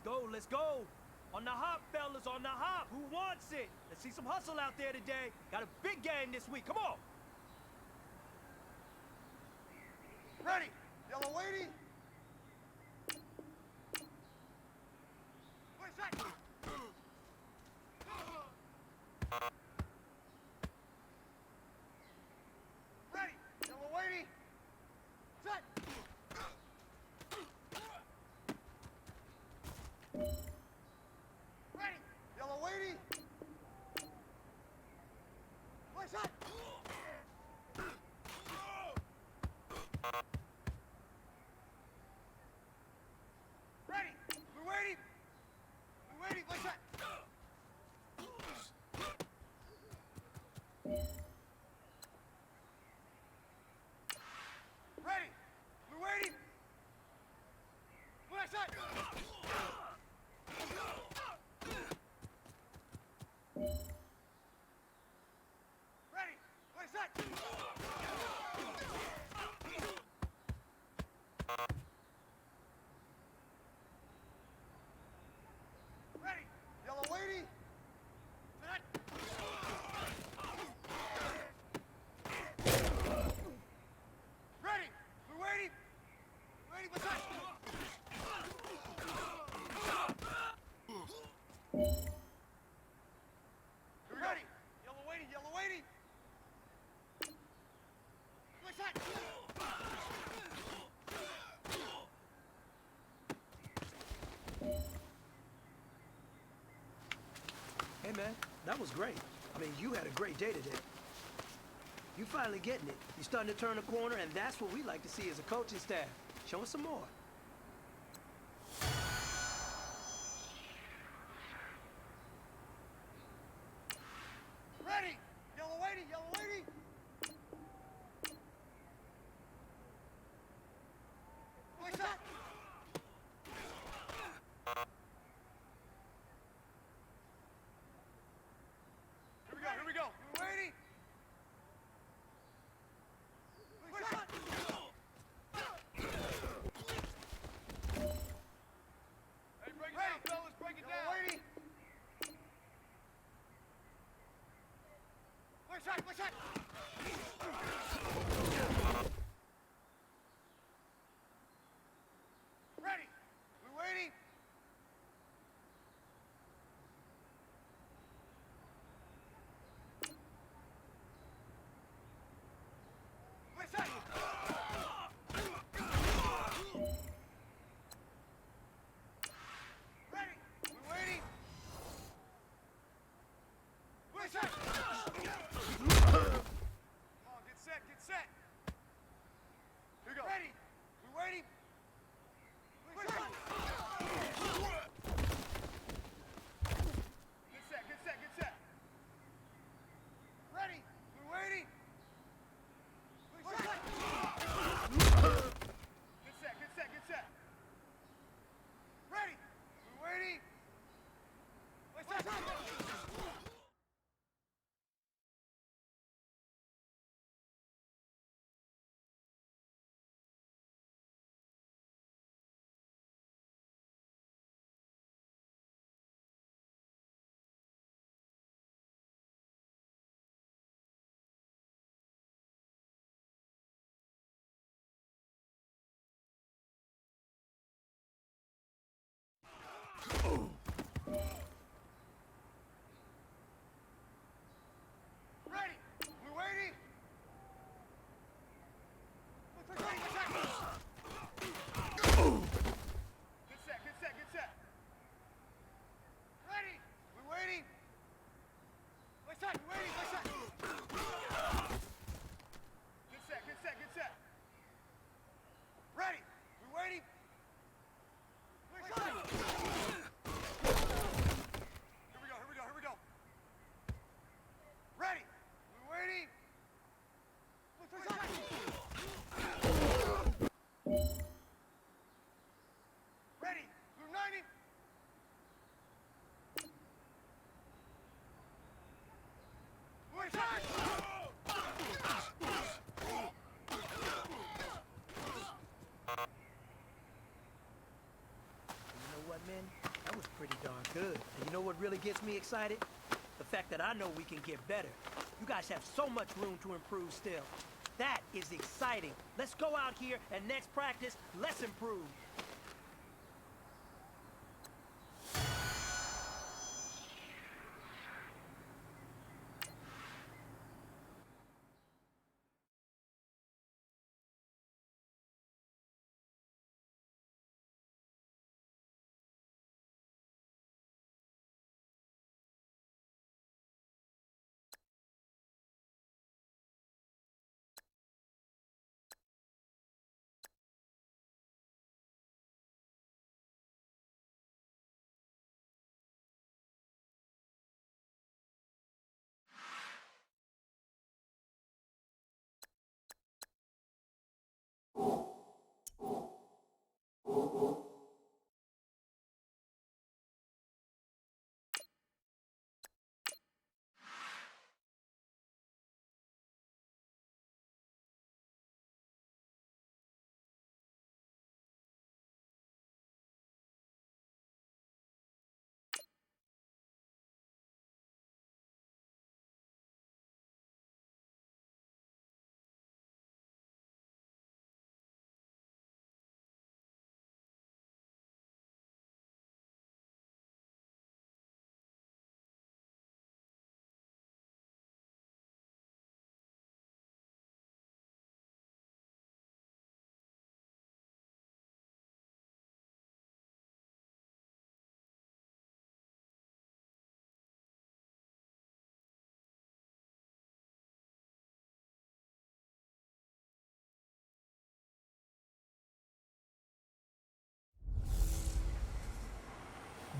go, let's go. On the hop, fellas, on the hop. Who wants it? Let's see some hustle out there today. Got a big game this week. Come on. Ready. Yellow weighty. Wait a sec. Ready. Yellow weighty. Set. Ready. Yellow weighty. Play set. Ready. We're waiting. We're waiting. Play set. Ready. We're waiting. Play set. Ready. Play set. Ready. Yellow weighty. Set. Ready. We're waiting. Waiting. What's that? We're ready. Yellow weighty. Yellow weighty. What's that? Hey, man, that was great. I mean, you had a great day today. You finally getting it. You're starting to turn the corner, and that's what we like to see as a coaching staff. Show us some more. Ready. Yellow weighty. Yellow weighty. What's that? Here we go. Here we go. We're waiting. What's that? Hey, break it down, fellas. Break it down. Weighty. What's that? What's that? Ready. We're waiting. What's that? Ready. We're waiting. What's that? Come on, get set, get set. Here we go. Ready. We're waiting. What's that? Get set, get set, get set. Ready. We're waiting. What's that? Get set, get set, get set. Ready. We're waiting. What's that? Good. And you know what really gets me excited? The fact that I know we can get better. You guys have so much room to improve still. That is exciting. Let's go out here and next practice, let's improve.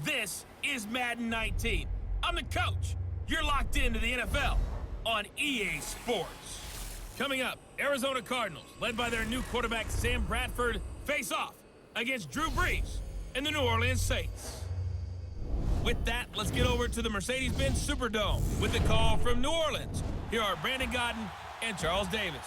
This is Madden 19. I'm the coach. You're locked into the NFL on EA Sports. Coming up, Arizona Cardinals, led by their new quarterback Sam Bradford, face off against Drew Brees and the New Orleans Saints. With that, let's get over to the Mercedes-Benz Superdome with the call from New Orleans. Here are Brandon Godden and Charles Davis.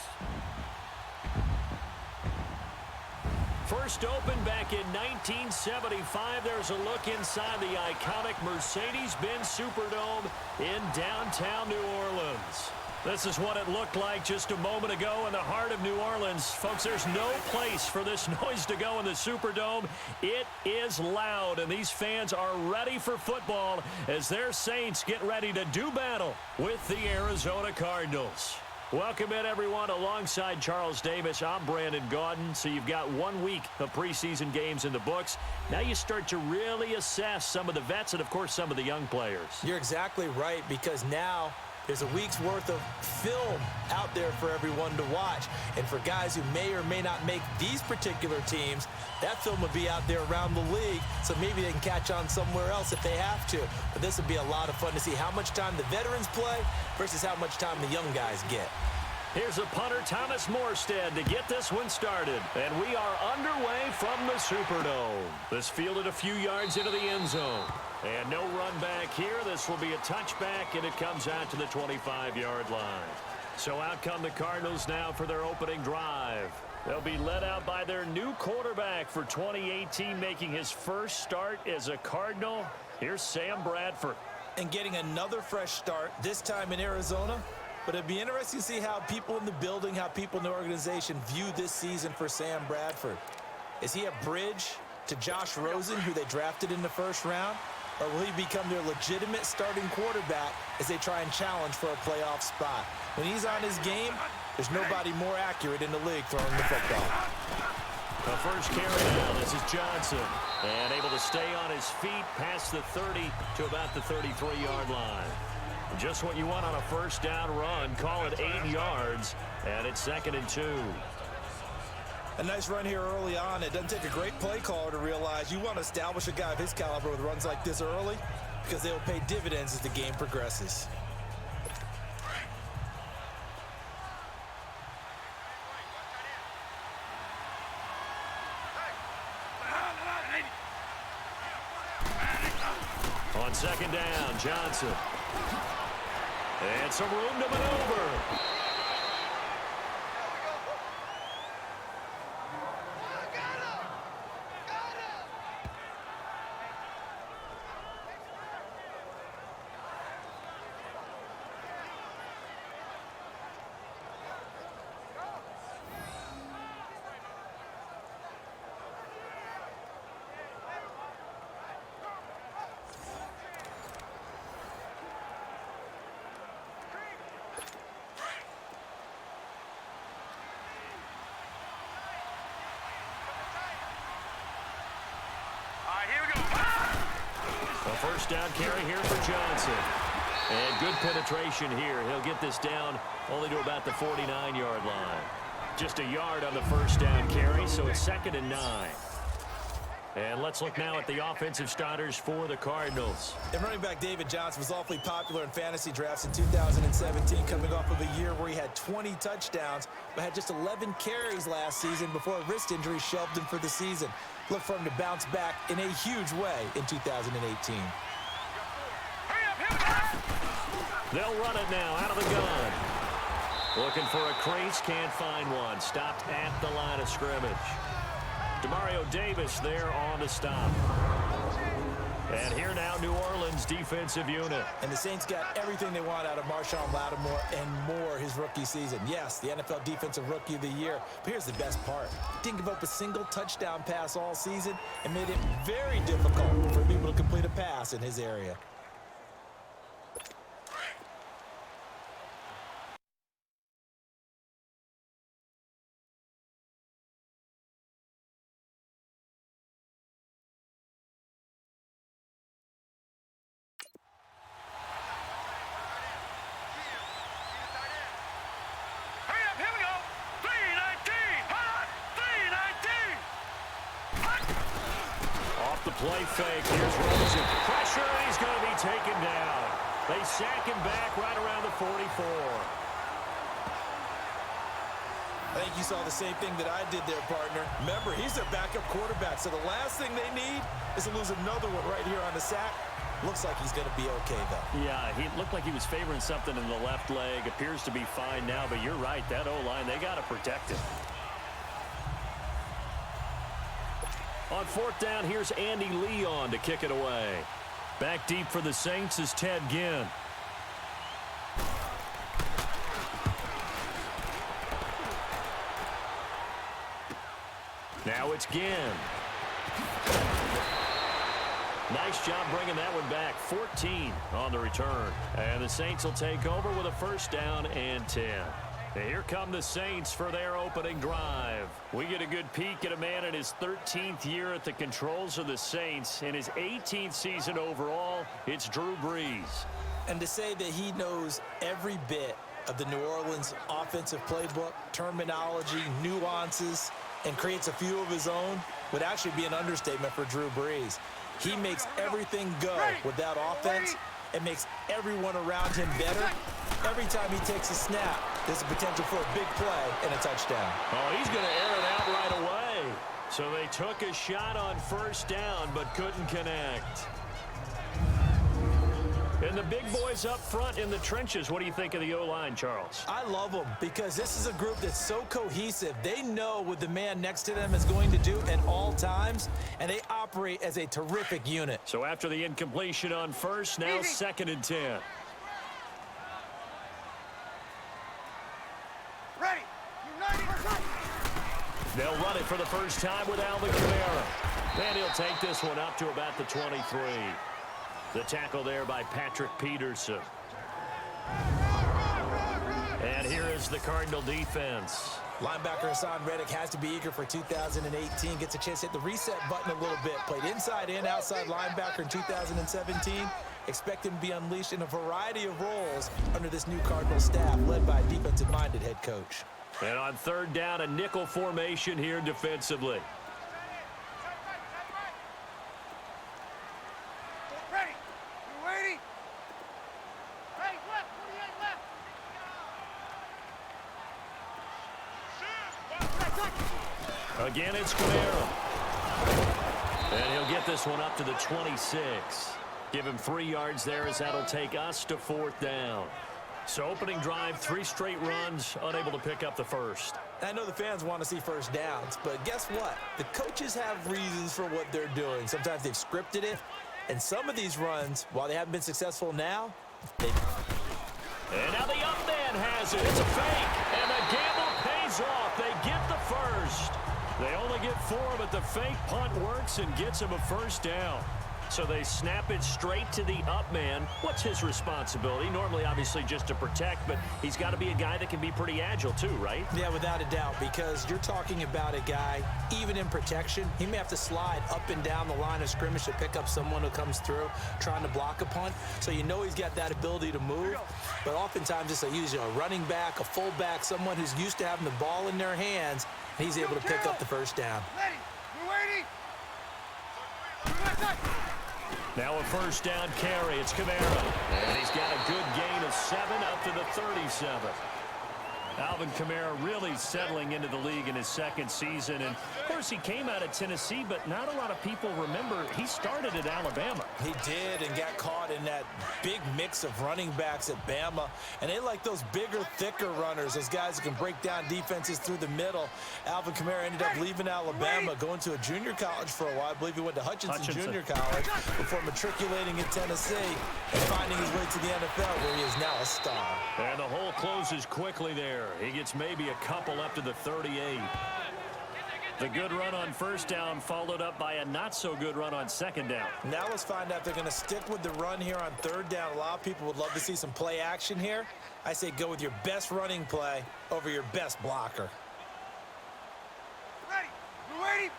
First opened back in 1975. There's a look inside the iconic Mercedes-Benz Superdome in downtown New Orleans. This is what it looked like just a moment ago in the heart of New Orleans. Folks, there's no place for this noise to go in the Superdome. It is loud, and these fans are ready for football as their Saints get ready to do battle with the Arizona Cardinals. Welcome in, everyone. Alongside Charles Davis, I'm Brandon Gaudin. So you've got 1 week of preseason games in the books. Now you start to really assess some of the vets and, of course, some of the young players. You're exactly right, because now there's a week's worth of film out there for everyone to watch. And for guys who may or may not make these particular teams, that film will be out there around the league, so maybe they can catch on somewhere else if they have to. But this will be a lot of fun to see how much time the veterans play versus how much time the young guys get. Here's a punter, Thomas Morstead, to get this one started. And we are underway from the Superdome. This fielded a few yards into the end zone. And no run back here. This will be a touchback, and it comes out to the 25-yard line. So out come the Cardinals now for their opening drive. They'll be led out by their new quarterback for 2018, making his first start as a Cardinal. Here's Sam Bradford. And getting another fresh start, this time in Arizona. But it'd be interesting to see how people in the building, how people in the organization view this season for Sam Bradford. Is he a bridge to Josh Rosen, who they drafted in the first round? Or will he become their legitimate starting quarterback as they try and challenge for a playoff spot? When he's on his game, there's nobody more accurate in the league throwing the football. The first carry now, this is Johnson. And able to stay on his feet past the 30 to about the 33-yard line. Just what you want on a first down run. Call it 8 yards, and it's 2nd and 2. A nice run here early on. It doesn't take a great play caller to realize you want to establish a guy of his caliber with runs like this early, because they will pay dividends as the game progresses. On 2nd down, Johnson. And some room to maneuver. first down carry here for Johnson. And good penetration here. He'll get this down only to about the 49-yard line. Just a yard on the first down carry, so it's 2nd and 9. And let's look now at the offensive starters for the Cardinals. And running back David Johnson was awfully popular in fantasy drafts in 2017, coming off of a year where he had 20 touchdowns, but had just 11 carries last season before a wrist injury shelved him for the season. Look for him to bounce back in a huge way in 2018. They'll run it now out of the gun. Looking for a crease, can't find one. Stopped at the line of scrimmage. Demario Davis there on the stop. And here now, New Orleans defensive unit. And the Saints got everything they want out of Marshawn Lattimore and more his rookie season. Yes, the NFL Defensive Rookie of the Year. But here's the best part. Didn't give up a single touchdown pass all season and made it very difficult for people to complete a pass in his area. Play fake. Here's Rosen. Pressure, and he's going to be taken down. They sack him back right around the 44. I think you saw the same thing that I did there, partner. Remember, he's their backup quarterback, so the last thing they need is to lose another one right here on the sack. Looks like he's going to be okay, though. Yeah, he looked like he was favoring something in the left leg. Appears to be fine now, but you're right. That O-line, they got to protect him. On 4th down, here's Andy Leon to kick it away. Back deep for the Saints is Ted Ginn. Now it's Ginn. Nice job bringing that one back. 14 on the return. And the Saints will take over with a first down and 10. And here come the Saints for their opening drive. We get a good peek at a man in his 13th year at the controls of the Saints. In his 18th season overall, it's Drew Brees. And to say that he knows every bit of the New Orleans offensive playbook, terminology, nuances, and creates a few of his own would actually be an understatement for Drew Brees. He makes everything go with that offense and makes everyone around him better. Every time he takes a snap, there's a potential for a big play and a touchdown. Oh, he's going to air it out right away. So they took a shot on first down but couldn't connect. And the big boys up front in the trenches. What do you think of the O-line, Charles? I love them because this is a group that's so cohesive. They know what the man next to them is going to do at all times, and they operate as a terrific unit. So after the incompletion on first, now 2nd and 10. Ready. United. They'll run it for the first time with Alvin Kamara. And he'll take this one up to about the 23. The tackle there by Patrick Peterson. And here is the Cardinal defense. Linebacker Hassan Reddick has to be eager for 2018. Gets a chance to hit the reset button a little bit. Played inside and outside linebacker in 2017. Expect him to be unleashed in a variety of roles under this new Cardinal staff led by a defensive-minded head coach. And on 3rd down, a nickel formation here defensively. Ready. You waiting? Hey, left. 48 left. Again, it's Kamara. And he'll get this one up to the 26. Give him 3 yards there as that'll take us to 4th down. So opening drive, 3 straight runs, unable to pick up the first. I know the fans want to see first downs, but guess what? The coaches have reasons for what they're doing. Sometimes they've scripted it, and some of these runs, while they haven't been successful now, And now the up man has it. It's a fake, and the gamble pays off. They get the first. They only get 4, but the fake punt works and gets him a first down. So they snap it straight to the up man. What's his responsibility? Normally, obviously, just to protect, but he's got to be a guy that can be pretty agile too, right? Yeah, without a doubt, because you're talking about a guy, even in protection, he may have to slide up and down the line of scrimmage to pick up someone who comes through trying to block a punt. So you know he's got that ability to move, but oftentimes it's usually a running back, a fullback, someone who's used to having the ball in their hands, and he's able to pick up the first down. Ready. We're waiting. Now a first down carry. It's Kamara. And he's got a good gain of 7 up to the 37. Alvin Kamara really settling into the league in his second season. And, of course, he came out of Tennessee, but not a lot of people remember he started at Alabama. He did, and got caught in that big mix of running backs at Bama. And they like those bigger, thicker runners, those guys who can break down defenses through the middle. Alvin Kamara ended up leaving Alabama, going to a junior college for a while. I believe he went to Hutchinson Junior College before matriculating in Tennessee and finding his way to the NFL, where he is now a star. And the hole closes quickly there. He gets maybe a couple up to the 38. The good run on first down followed up by a not-so-good run on second down. Now let's find out if they're going to stick with the run here on third down. A lot of people would love to see some play action here. I say go with your best running play over your best blocker. Ready. We're waiting.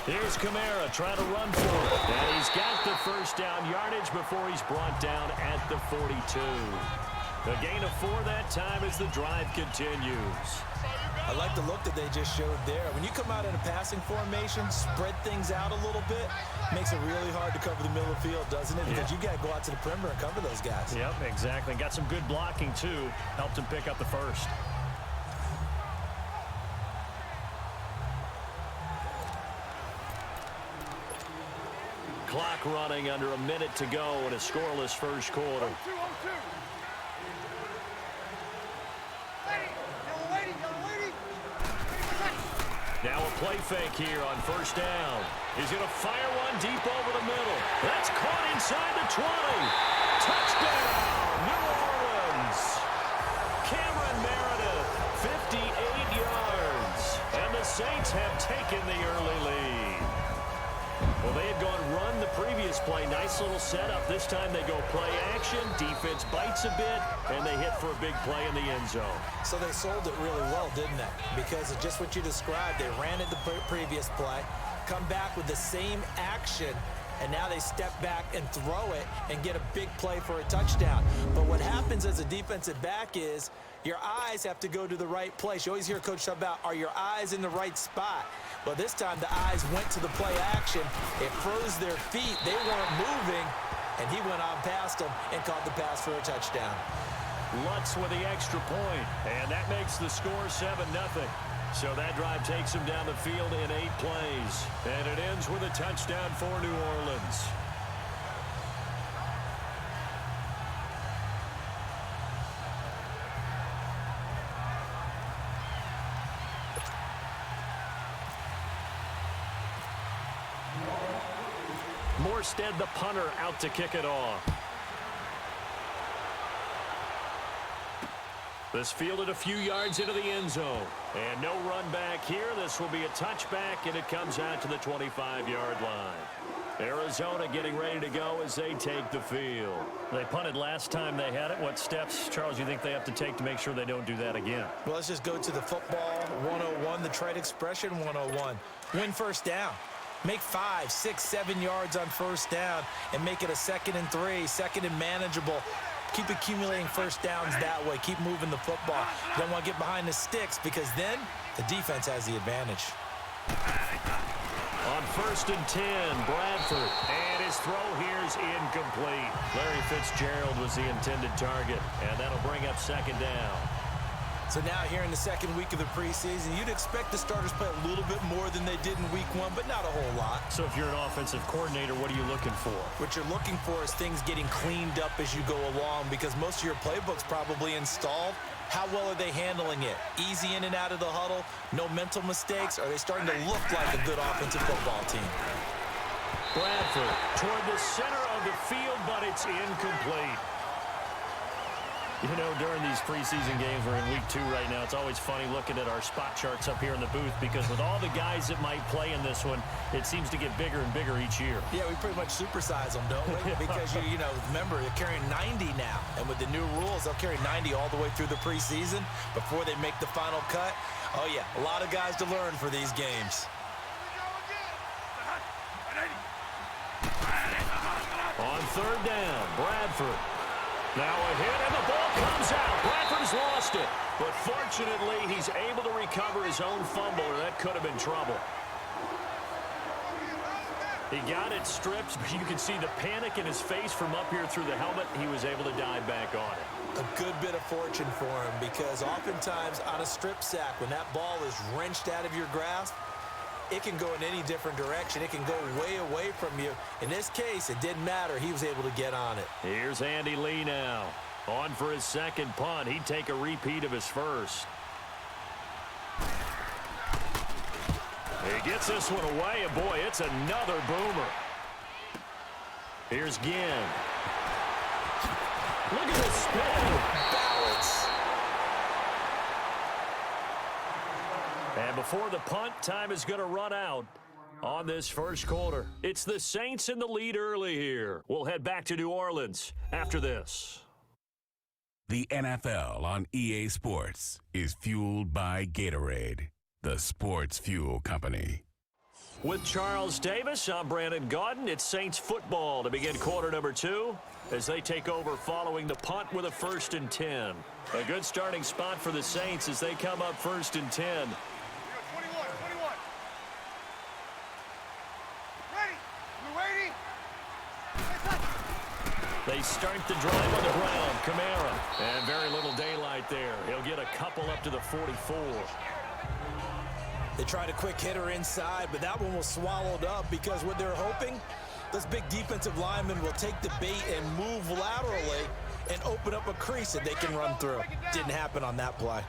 Here's Kamara trying to run for it. And he's got the first down yardage before he's brought down at the 42. A gain of 4 that time as the drive continues. I like the look that they just showed there. When you come out in a passing formation, spread things out a little bit, makes it really hard to cover the middle of the field, doesn't it? Because you got to go out to the perimeter and cover those guys. Yep, exactly. Got some good blocking, too. Helped him pick up the first. Clock running under a minute to go in a scoreless first quarter. 2-0-2. Ready. Y'all waiting. Now a play fake here on first down. He's going to fire one deep over the middle. That's caught inside the 20. Touchdown, New Orleans. Cameron Meredith, 58 yards. And the Saints have taken the early lead. Well, they had gone run the previous play. Nice little setup. This time they go play action. Defense bites a bit, and they hit for a big play in the end zone. So they sold it really well, didn't they? Because of just what you described. They ran it the previous play, come back with the same action, and now they step back and throw it and get a big play for a touchdown. But what happens as a defensive back is your eyes have to go to the right place. You always hear Coach talk about, are your eyes in the right spot? Well, this time the eyes went to the play action. It froze their feet. They weren't moving, and he went on past them and caught the pass for a touchdown. Lutz with the extra point, and that makes the score 7-0. So that drive takes him down the field in 8 plays, and it ends with a touchdown for New Orleans. Morstead, the punter, out to kick it off. This fielded a few yards into the end zone. And no run back here. This will be a touchback, and it comes out to the 25-yard line. Arizona getting ready to go as they take the field. They punted last time they had it. What steps, Charles, you think they have to take to make sure they don't do that again? Well, let's just go to the football 101, the trade expression 101. Win first down. Make 5, 6, 7 yards on first down and make it a 2nd and 3, 2nd and manageable. Keep accumulating first downs that way. Keep moving the football. You don't want to get behind the sticks because then the defense has the advantage. On 1st and 10, Bradford. And his throw here is incomplete. Larry Fitzgerald was the intended target, and that'll bring up 2nd down. So now here in the 2nd week of the preseason, you'd expect the starters play a little bit more than they did in week 1, but not a whole lot. So if you're an offensive coordinator, what are you looking for? What you're looking for is things getting cleaned up as you go along because most of your playbook's probably installed. How well are they handling it? Easy in and out of the huddle? No mental mistakes? Are they starting to look like a good offensive football team? Bradford toward the center of the field, but it's incomplete. You know, during these preseason games, we're in week 2 right now, it's always funny looking at our spot charts up here in the booth because with all the guys that might play in this one, it seems to get bigger and bigger each year. Yeah, we pretty much supersize them, don't we? Because, you know, remember, they're carrying 90 now. And with the new rules, they'll carry 90 all the way through the preseason before they make the final cut. Oh, yeah, a lot of guys to learn for these games. On third down, Bradford. Now a hit, and the ball comes out. Bradford's lost it. But fortunately, he's able to recover his own fumble, or that could have been trouble. He got it stripped. You can see the panic in his face from up here through the helmet. He was able to dive back on it. A good bit of fortune for him because oftentimes on a strip sack, when that ball is wrenched out of your grasp, it can go in any different direction. It can go way away from you. In this case, it didn't matter. He was able to get on it. Here's Andy Lee now. On for his second punt. He'd take a repeat of his first. He gets this one away, and boy, it's another boomer. Here's Ginn. Look at the spin. Balance. And before the punt, time is going to run out on this first quarter. It's the Saints in the lead early here. We'll head back to New Orleans after this. The NFL on EA Sports is fueled by Gatorade, the sports fuel company. With Charles Davis, I'm Brandon Gaudin. It's Saints football to begin quarter number 2 as they take over following the punt with a 1st and 10. A good starting spot for the Saints as they come up 1st and 10. They start the drive on the ground. Kamara. And very little daylight there. He'll get a couple up to the 44. They tried a quick hitter inside, but that one was swallowed up because what they're hoping, those big defensive linemen will take the bait and move laterally and open up a crease that they can run through. Didn't happen on that play.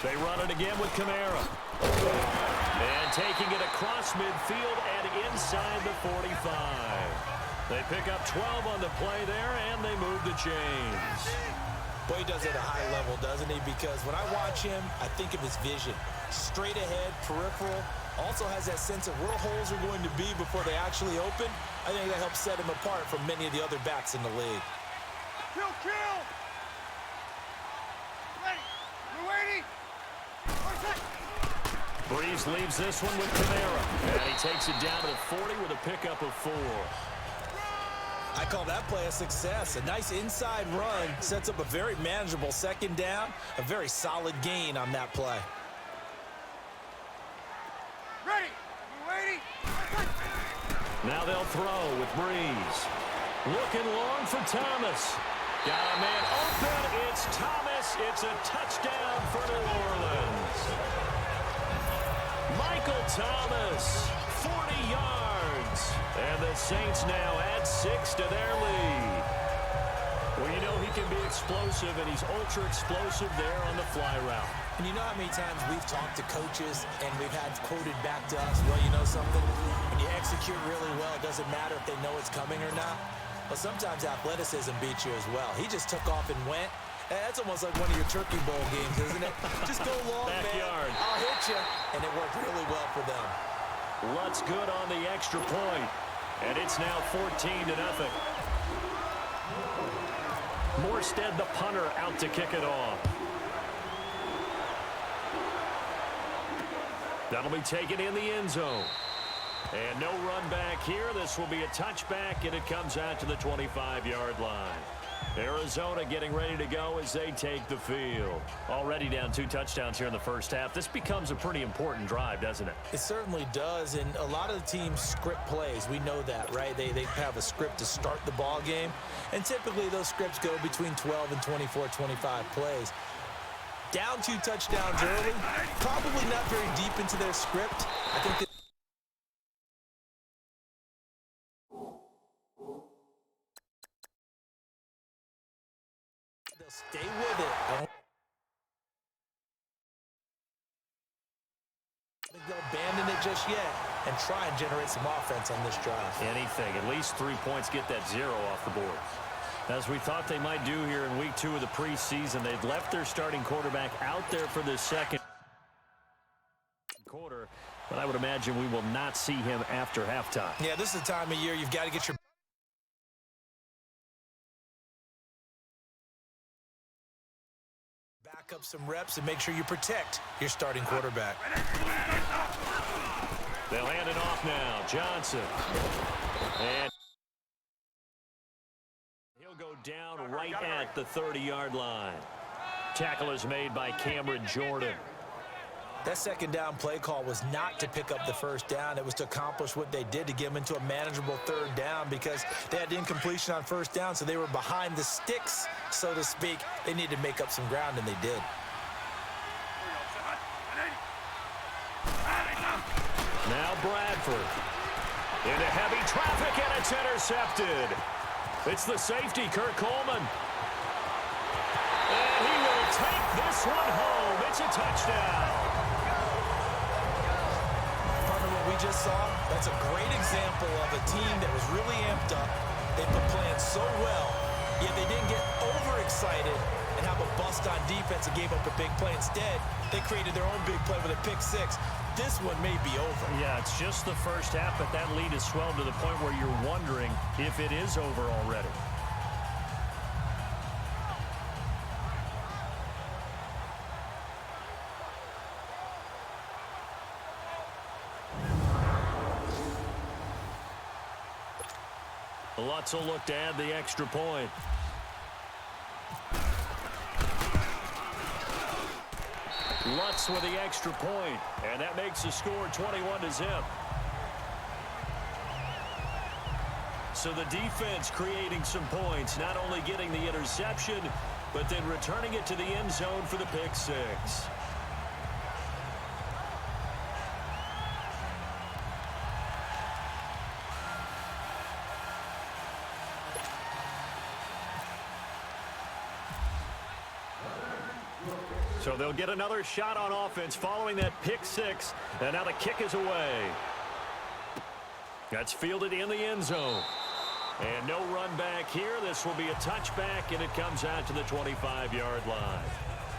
They run it again with Kamara. And taking it across midfield and inside the 45. They pick up 12 on the play there, and they move the chains. Boy, he does it at a high level, doesn't he? Because when I watch him, I think of his vision. Straight ahead, peripheral. Also has that sense of where holes are going to be before they actually open. I think that helps set him apart from many of the other backs in the league. Kill! Ready! We're waiting! Breeze leaves this one with Kamara. And he takes it down to the 40 with a pickup of 4. I call that play a success. A nice inside run sets up a very manageable 2nd down. A very solid gain on that play. Ready! We're waiting! Now they'll throw with Breeze. Looking long for Thomas. Got a man open. It's Thomas. It's a touchdown for New Orleans. Michael Thomas, 40 yards. And the Saints now add 6 to their lead. Well, you know he can be explosive, and he's ultra explosive there on the fly route. And you know how many times we've talked to coaches and we've had quoted back to us, well, you know something? When you execute really well, it doesn't matter if they know it's coming or not. But sometimes athleticism beats you as well. He just took off and went. That's almost like one of your Turkey Bowl games, isn't it? Just go long, Backyard. man. I'll hit you. And it worked really well for them. Lutt's good on the extra point. And it's now 14-0. Morstead, the punter, out to kick it off. That'll be taken in the end zone. And no run back here. This will be a touchback, and it comes out to the 25-yard line. Arizona getting ready to go as they take the field. Already down 2 touchdowns here in the first half. This becomes a pretty important drive, doesn't it? It certainly does, and a lot of the teams script plays. We know that, right? They have a script to start the ball game, and typically those scripts go between 12 and 24, 25 plays. Down 2 touchdowns early, probably not very deep into their script. I think that they'll stay with it. just yet and try and generate some offense on this drive. Anything. At least 3 points, get that 0 off the board. As we thought they might do here in week 2 of the preseason, they'd left their starting quarterback out there for the second quarter, but I would imagine we will not see him after halftime. Yeah, this is the time of year you've got to get your back up some reps and make sure you protect your starting quarterback. They'll hand it off now. Johnson. And he'll go down right at the 30-yard line. Tackle is made by Cameron Jordan. That second down play call was not to pick up the first down. It was to accomplish what they did to get them into a manageable third down because they had incompletion on first down, so they were behind the sticks, so to speak. They needed to make up some ground, and they did. Now Bradford. Into heavy traffic, and it's intercepted. It's the safety, Kurt Coleman. And he will take this one home. It's a touchdown. We just saw, that's a great example of a team that was really amped up. They've been playing so well, yet they didn't get overexcited and have a bust on defense and gave up a big play. Instead, they created their own big play with a pick 6. This one may be over. Yeah, it's just the first half, but that lead has swelled to the point where you're wondering if it is over already. Lutz will look to add the extra point. Lutz with the extra point, and that makes the score 21-0. So the defense creating some points, not only getting the interception, but then returning it to the end zone for the pick 6. So they'll get another shot on offense following that pick 6. And now the kick is away. That's fielded in the end zone. And no run back here. This will be a touchback, and it comes out to the 25-yard line.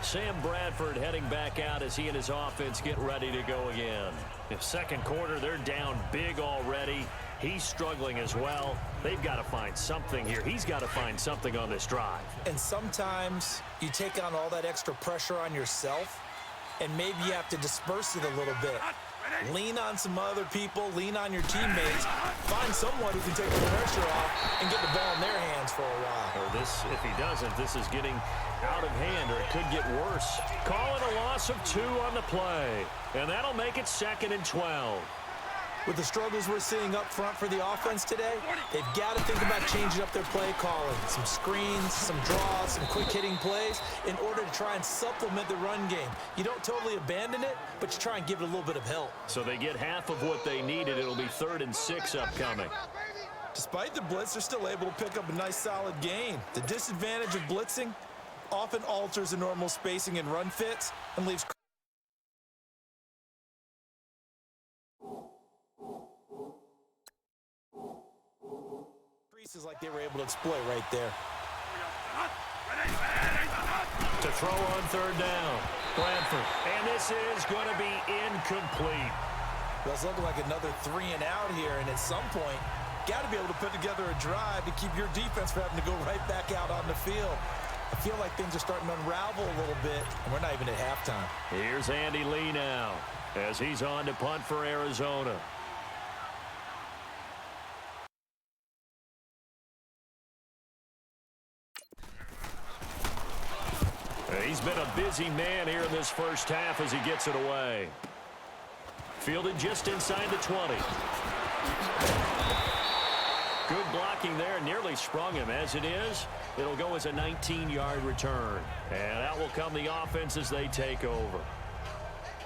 Sam Bradford heading back out as he and his offense get ready to go again. In second quarter, they're down big already. He's struggling as well. They've got to find something here. He's got to find something on this drive. And sometimes you take on all that extra pressure on yourself, and maybe you have to disperse it a little bit. Lean on some other people, lean on your teammates, find someone who can take the pressure off and get the ball in their hands for a while. Or this, if he doesn't, this is getting out of hand, or it could get worse. Call it a loss of 2 on the play, and that'll make it 2nd and 12. With the struggles we're seeing up front for the offense today, they've got to think about changing up their play calling. Some screens, some draws, some quick-hitting plays in order to try and supplement the run game. You don't totally abandon it, but you try and give it a little bit of help. So they get half of what they needed. It'll be 3rd and 6 upcoming. Despite the blitz, they're still able to pick up a nice, solid gain. The disadvantage of blitzing often alters the normal spacing and run fits and leaves creases like they were able to exploit right there. To throw on 3rd down, Bradford. And this is going to be incomplete. Well, it's looking like another 3 and out here, and at some point, got to be able to put together a drive to keep your defense from having to go right back out on the field. I feel like things are starting to unravel a little bit, and we're not even at halftime. Here's Andy Lee now as he's on to punt for Arizona. He's been a busy man here in this first half as he gets it away. Fielded just inside the 20. Good blocking there, nearly sprung him. As it is, it'll go as a 19-yard return. And out will come the offense as they take over.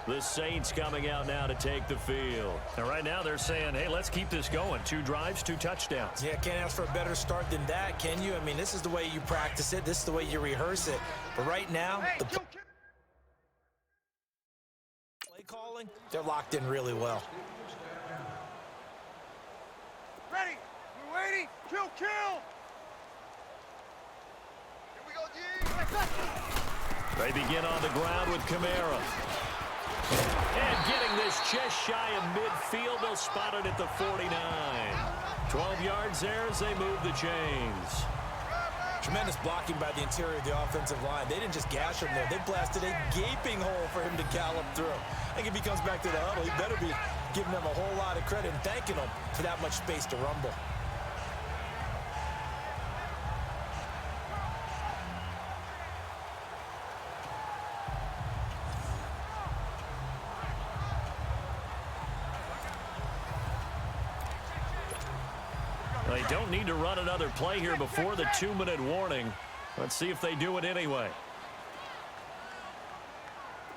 The Saints coming out now to take the field. And right now they're saying, hey, let's keep this going. 2 drives, 2 touchdowns. Yeah, can't ask for a better start than that, can you? I mean, this is the way you practice it. This is the way you rehearse it. But right now, the play calling, they're locked in really well. Ready. We're waiting. Kill, kill. Here we go, G. They begin on the ground with Kamara. And getting this just shy of midfield, they'll spot it at the 49. 12 yards there as they move the chains. Tremendous blocking by the interior of the offensive line. They didn't just gash him there. They blasted a gaping hole for him to gallop through. I think if he comes back to the huddle, he better be giving them a whole lot of credit and thanking them for that much space to rumble. They don't need to run another play here before the 2-minute warning. Let's see if they do it anyway.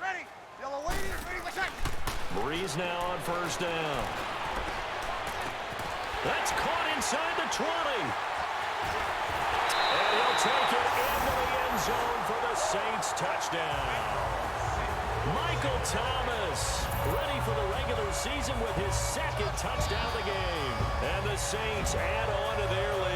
Ready. Yellow waiting. Ready for check. Breeze now on first down. That's caught inside the 20. And he'll take it into the end zone for the Saints touchdown. Michael Thomas ready for the regular season with his second touchdown of the game. And the Saints add on to their lead.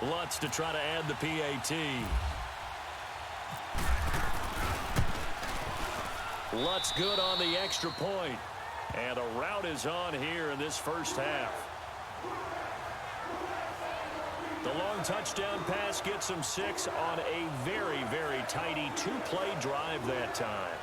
Lutz to try to add the PAT. Lutz good on the extra point. And a rout is on here in this first half. The long touchdown pass gets him 6 on a very, very tidy 2-play drive that time.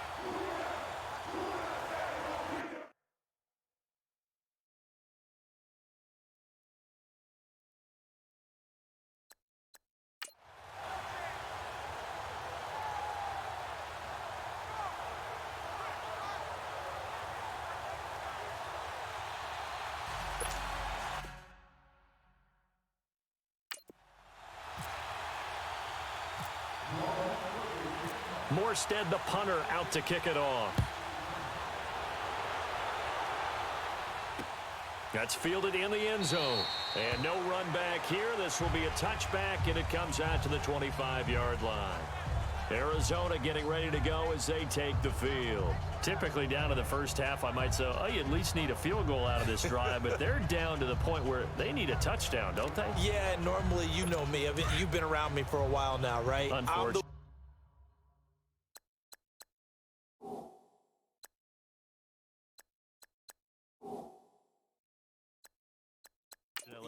Morstead, the punter, out to kick it off. That's fielded in the end zone. And no run back here. This will be a touchback, and it comes out to the 25-yard line. Arizona getting ready to go as they take the field. Typically down to the first half, I might say, oh, you at least need a field goal out of this drive, but they're down to the point where they need a touchdown, don't they? Yeah, normally, you know me. I mean, you've been around me for a while now, right? Unfortunately.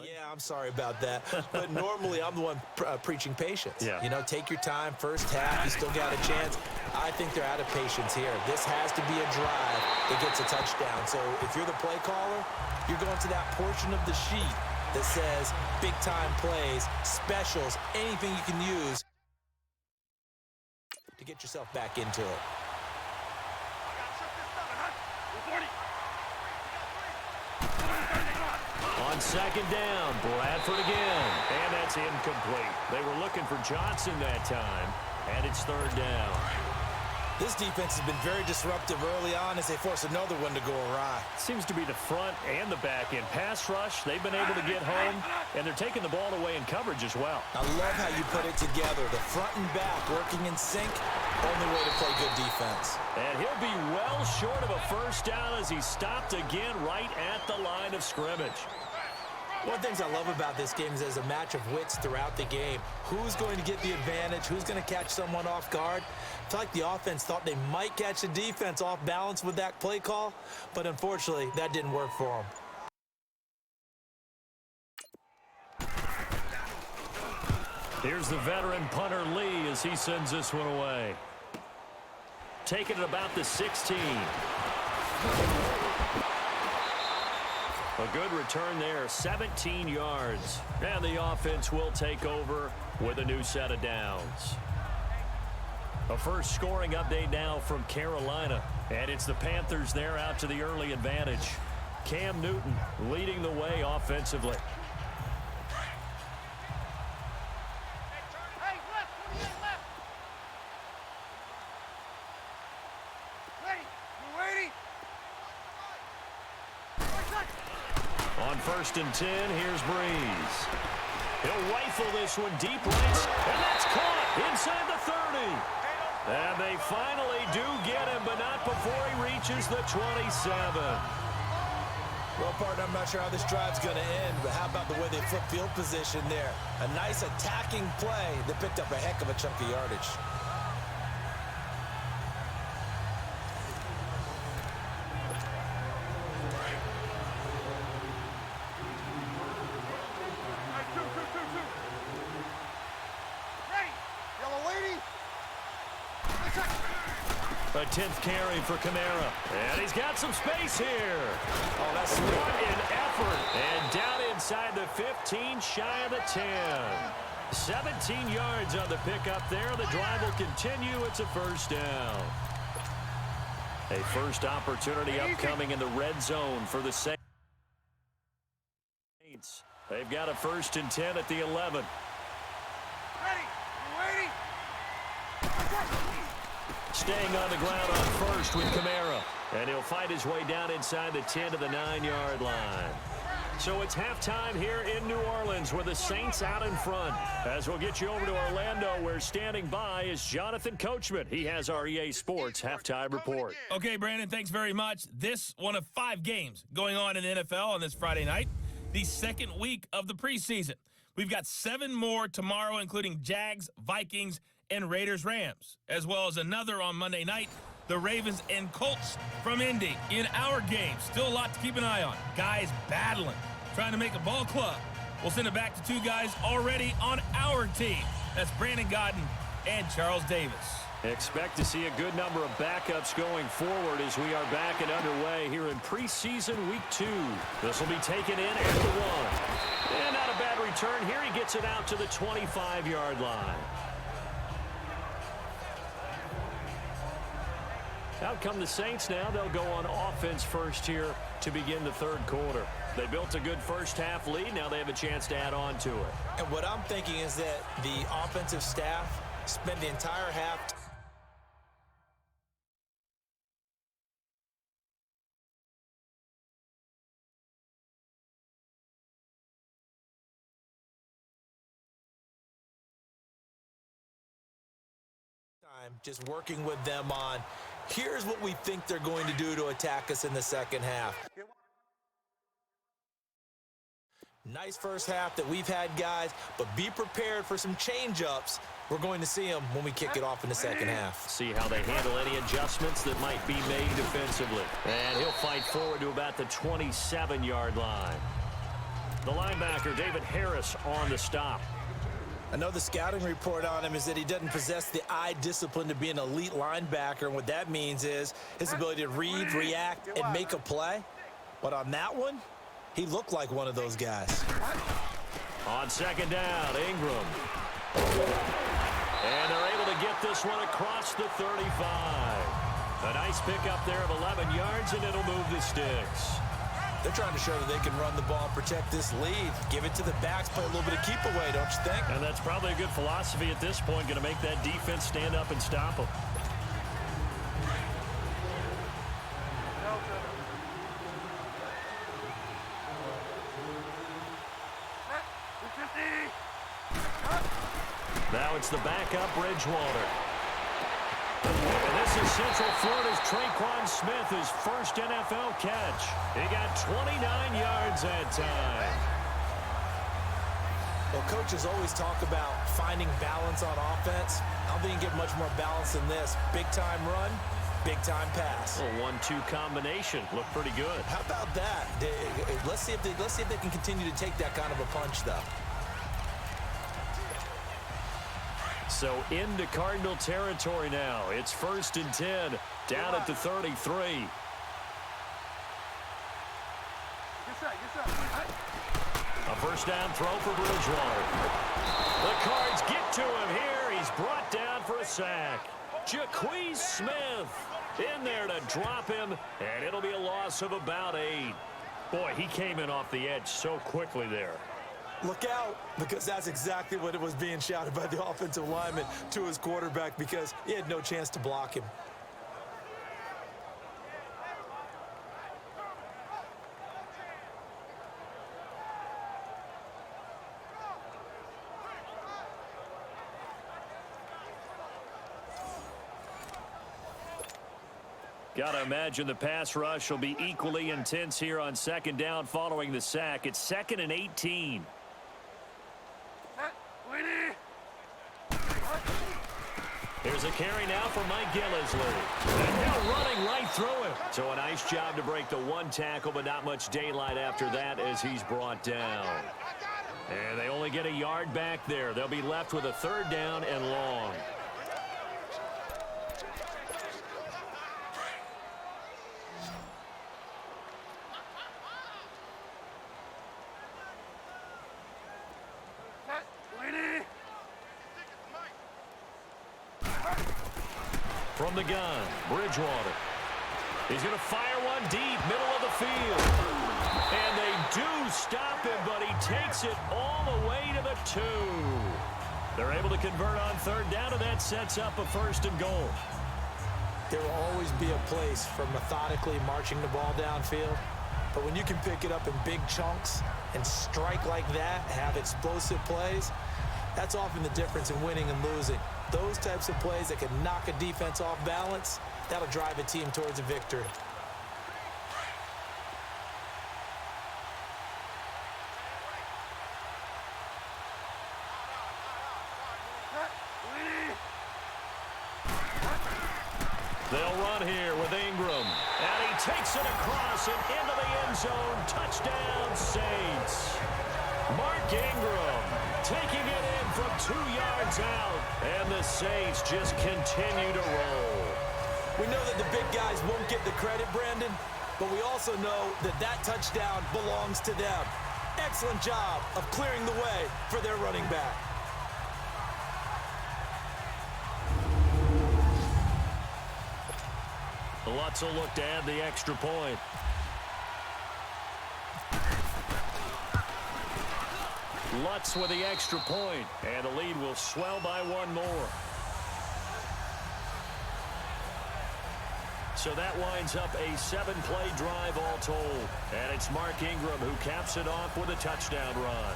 Yeah, I'm sorry about that. But normally I'm the one preaching patience. Yeah. You know, take your time. First half, you still got a chance. I think they're out of patience here. This has to be a drive that gets a touchdown. So if you're the play caller, you're going to that portion of the sheet that says big-time plays, specials, anything you can use to get yourself back into it. On second down, Bradford again. And that's incomplete. They were looking for Johnson that time, and it's third down. This defense has been very disruptive early on as they force another one to go awry. Seems to be the front and the back end. Pass rush, they've been able to get home, and they're taking the ball away in coverage as well. I love how you put it together. The front and back working in sync, only way to play good defense. And he'll be well short of a first down as he stopped again right at the line of scrimmage. One of the things I love about this game is there's a match of wits throughout the game. Who's going to get the advantage? Who's going to catch someone off guard? I feel like the offense thought they might catch the defense off balance with that play call, but unfortunately, that didn't work for them. Here's the veteran punter Lee as he sends this one away. Taking it about the 16. A good return there, 17 yards. And the offense will take over with a new set of downs. A first scoring update now from Carolina. And it's the Panthers there out to the early advantage. Cam Newton leading the way offensively. Hey, left, 28 left. Ready, we're waiting. On 1st and 10, here's Breeze. He'll rifle this one deep right, and that's caught inside the 30. And they finally do get him, but not before he reaches the 27. Well, partner, I'm not sure how this drive's going to end, but how about the way they flip field position there? A nice attacking play that picked up a heck of a chunk of yardage. A 10th carry for Kamara. And he's got some space here. Oh, that's sweet. What an effort. And down inside the 15, shy of the 10. 17 yards on the pickup there. The drive will continue. It's a first down. A first opportunity upcoming in the red zone for the Saints. They've got a 1st and 10 at the 11. Ready, we're waiting. Staying on the ground on 1st with Kamara. And he'll fight his way down inside the 10 to the 9-yard line. So it's halftime here in New Orleans with the Saints out in front. As we'll get you over to Orlando, where standing by is Jonathan Coachman. He has our EA Sports halftime report. Okay, Brandon, thanks very much. This one of 5 games going on in the NFL on this Friday night, the second week of the preseason. We've got 7 more tomorrow, including Jags, Vikings, and Raiders-Rams, as well as another on Monday night, the Ravens and Colts from Indy. In our game, still a lot to keep an eye on. Guys battling, trying to make a ball club. We'll send it back to 2 guys already on our team. That's Brandon Godden and Charles Davis. Expect to see a good number of backups going forward as we are back and underway here in preseason week 2. This will be taken in at the 1. And not a bad return here. He gets it out to the 25-yard line. Out come the Saints now. They'll go on offense first here to begin the 3rd quarter. They built a good first half lead. Now they have a chance to add on to it. And what I'm thinking is that the offensive staff spent the entire half time just working with them on here's what we think they're going to do to attack us in the second half. Nice first half that we've had, guys, but be prepared for some change-ups. We're going to see them when we kick it off in the second half. See how they handle any adjustments that might be made defensively. And he'll fight forward to about the 27-yard line. The linebacker, David Harris, on the stop. I know the scouting report on him is that he doesn't possess the eye discipline to be an elite linebacker, and what that means is his ability to read, react, and make a play. But on that one, he looked like one of those guys. On 2nd down, Ingram. And they're able to get this one across the 35. A nice pickup there of 11 yards, and it'll move the sticks. They're trying to show that they can run the ball and protect this lead. Give it to the backs, play a little bit of keep away, don't you think? And that's probably a good philosophy at this point, going to make that defense stand up and stop them. Now it's the backup, Bridgewater. And this is Central Florida's Traquan Smith, his first NFL catch. He got 29 yards that time. Well, coaches always talk about finding balance on offense. I don't think you can get much more balance than this. Big-time run, big-time pass. A 1-2 combination. Looked pretty good. How about that? Let's see if they can continue to take that kind of a punch, though. So into Cardinal territory now. It's 1st and 10, down at the 33. Good shot, good First down throw for Bridgewater. The Cards get to him here. He's brought down for a sack. Jaquez Smith in there to drop him, and it'll be a loss of about 8. Boy, he came in off the edge so quickly there. Look out, because that's exactly what it was being shouted by the offensive lineman to his quarterback, because he had no chance to block him. Got to imagine the pass rush will be equally intense here on second down following the sack. It's 2nd and 18. Here's a carry now for Mike Gillisley. And now running right through him. So a nice job to break the one tackle, but not much daylight after that as he's brought down. And they only get a yard back there. They'll be left with a 3rd down and long. From the gun, Bridgewater. He's going to fire one deep, middle of the field. And they do stop him, but he takes it all the way to the 2. They're able to convert on 3rd down, and that sets up a 1st and goal. There will always be a place for methodically marching the ball downfield. But when you can pick it up in big chunks and strike like that, have explosive plays, that's often the difference in winning and losing. Those types of plays that can knock a defense off balance, that'll drive a team towards a victory. They'll run here with Ingram. And he takes it across and into the end zone. Touchdown, Saints. Mark Ingram taking it in from 2 yards out. And the Saints just continue to roll. We know that the big guys won't get the credit, Brandon, but we also know that that touchdown belongs to them. Excellent job of clearing the way for their running back. Lutz will look to add the extra point. Lutz with the extra point, and the lead will swell by 1 more. So that winds up a 7-play drive all told. And it's Mark Ingram who caps it off with a touchdown run.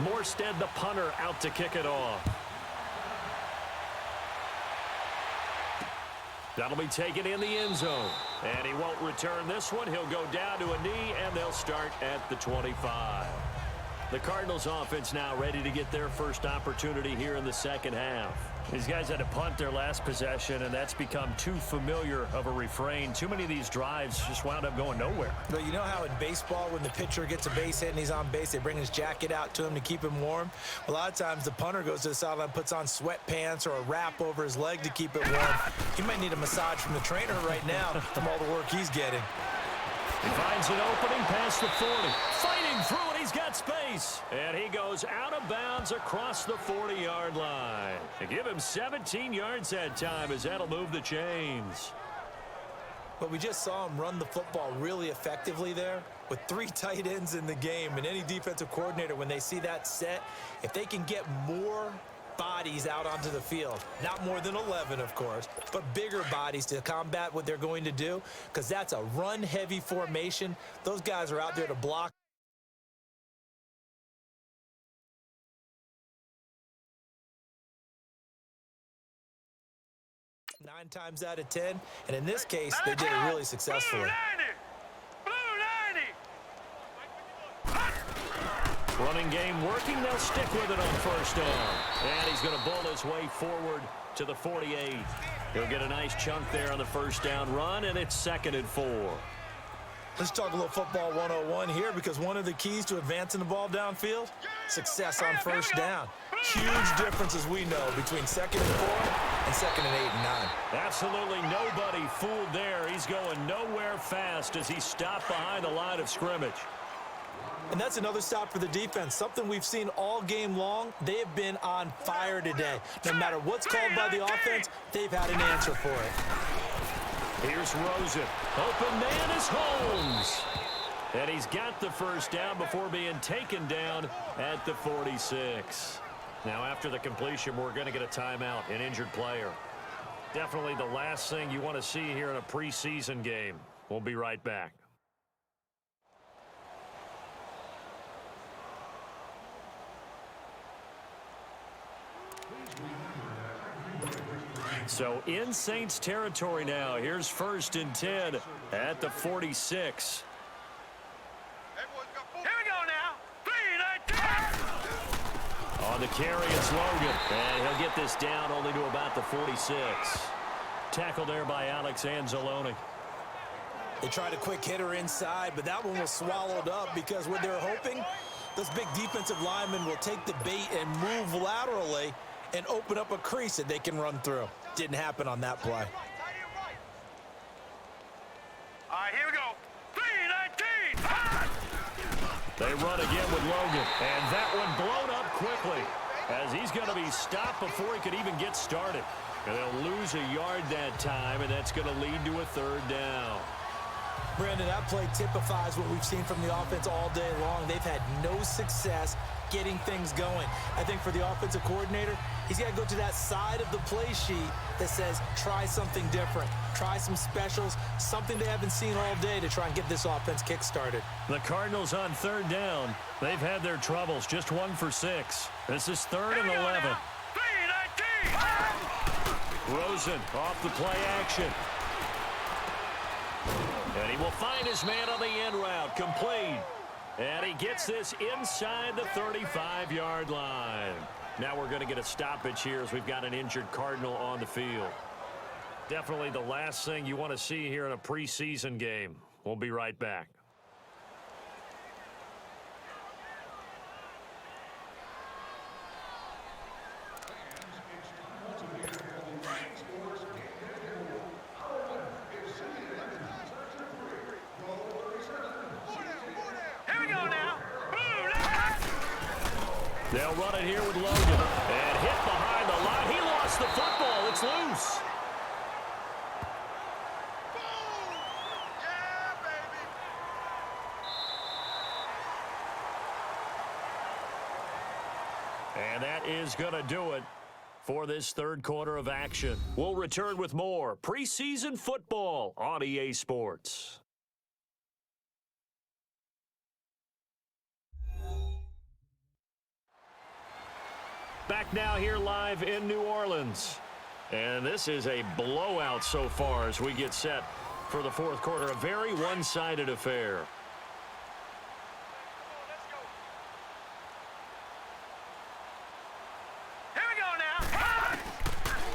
Morstead, the punter, out to kick it off. That'll be taken in the end zone. And he won't return this one. He'll go down to a knee, and they'll start at the 25. The Cardinals offense now ready to get their first opportunity here in the second half. These guys had to punt their last possession, and that's become too familiar of a refrain. Too many of these drives just wound up going nowhere. But you know how in baseball, when the pitcher gets a base hit and he's on base, they bring his jacket out to him to keep him warm? A lot of times the punter goes to the sideline, puts on sweatpants or a wrap over his leg to keep it warm. He might need a massage from the trainer right now from all the work he's getting. He finds an opening past the 40. Fighting through it, he's got space. And he goes out of bounds across the 40-yard line. They give him 17 yards that time as that'll move the chains. But we just saw him run the football really effectively there with 3 tight ends in the game. And any defensive coordinator, when they see that set, if they can get more bodies out onto the field, not more than 11 of course, but bigger bodies to combat what they're going to do, because that's a run heavy formation. Those guys are out there to block. Nine times out of 10, and in this case they did it really successfully. Running game working. They'll stick with it on first down. And he's going to bull his way forward to the 48. He'll get a nice chunk there on the first down run, and it's 2nd and 4. Let's talk a little football 101 here, because one of the keys to advancing the ball downfield, success on first down. Huge differences, we know, between 2nd and 4 and 2nd and 8 and 9. Absolutely nobody fooled there. He's going nowhere fast as he stopped behind the line of scrimmage. And that's another stop for the defense, something we've seen all game long. They have been on fire today. No matter what's called by the offense, they've had an answer for it. Here's Rosen. Open man is Holmes. And he's got the first down before being taken down at the 46. Now, after the completion, we're going to get a timeout, an injured player. Definitely the last thing you want to see here in a preseason game. We'll be right back. So in Saints territory now. Here's 1st and 10 at the 46. Here we go now. 3-19. On the carry, it's Logan. And he'll get this down only to about the 46. Tackled there by Alex Anzalone. They tried a quick hitter inside, but that one was swallowed up, because what they're hoping, those big defensive linemen will take the bait and move laterally and open up a crease that they can run through. Didn't happen on that play. All right, here we go. 3-19. They run again with Logan. And that one blown up quickly, as he's going to be stopped before he could even get started. And they'll lose a yard that time, and that's going to lead to a 3rd down. Brandon, that play typifies what we've seen from the offense all day long. They've had no success getting things going. I think for the offensive coordinator, he's got to go to that side of the play sheet that says, try something different. Try some specials, something they haven't seen all day to try and get this offense kick-started. The Cardinals on 3rd down. They've had their troubles, just 1 for 6. This is 3rd and 11. 3-19. Rosen off the play action. And he will find his man on the end route, complete. And he gets this inside the 35-yard line. Now we're going to get a stoppage here as we've got an injured Cardinal on the field. Definitely the last thing you want to see here in a preseason game. We'll be right back. They'll run it here with Logan. And hit behind the line. He lost the football. It's loose. Yeah, baby. And that is going to do it for this 3rd quarter of action. We'll return with more preseason football on EA Sports. Back now here live in New Orleans. And this is a blowout so far as we get set for the 4th quarter. A very one-sided affair. Here we go now.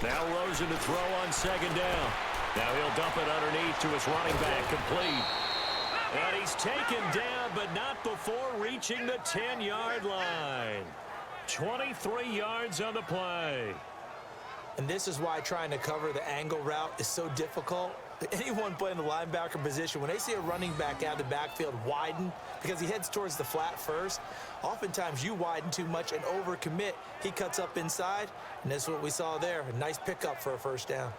Now Rosen to throw on 2nd down. Now he'll dump it underneath to his running back, complete. And he's taken down, but not before reaching the 10-yard line. 23 yards on the play. And this is why trying to cover the angle route is so difficult. Anyone playing the linebacker position, when they see a running back out of the backfield widen because he heads towards the flat first, oftentimes you widen too much and overcommit. He cuts up inside, and this is what we saw there. A nice pickup for a 1st down.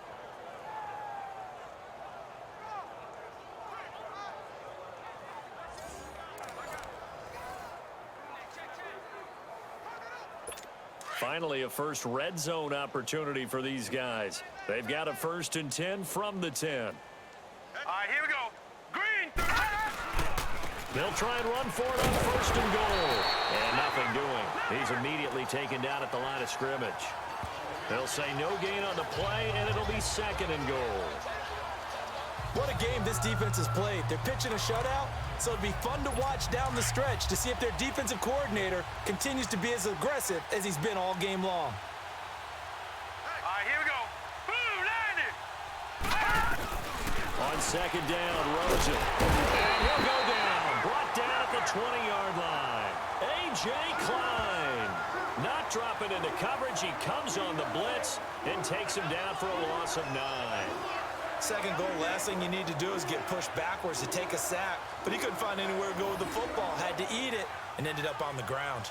Finally, a first red zone opportunity for these guys. They've got a 1st and 10 from the 10. All right, here we go. Green. They'll try and run for it on 1st and goal. And nothing doing. He's immediately taken down at the line of scrimmage. They'll say no gain on the play, and it'll be 2nd and goal. What a game this defense has played. They're pitching a shutout, so it'll be fun to watch down the stretch to see if their defensive coordinator continues to be as aggressive as he's been all game long. All right, here we go. Blue 90. On second down, Rosen. And he'll go down. Brought down at the 20-yard line. A.J. Klein. Not dropping into coverage. He comes on the blitz and takes him down for a loss of 9. Second goal, last thing you need to do is get pushed backwards to take a sack. But he couldn't find anywhere to go with the football. Had to eat it and ended up on the ground.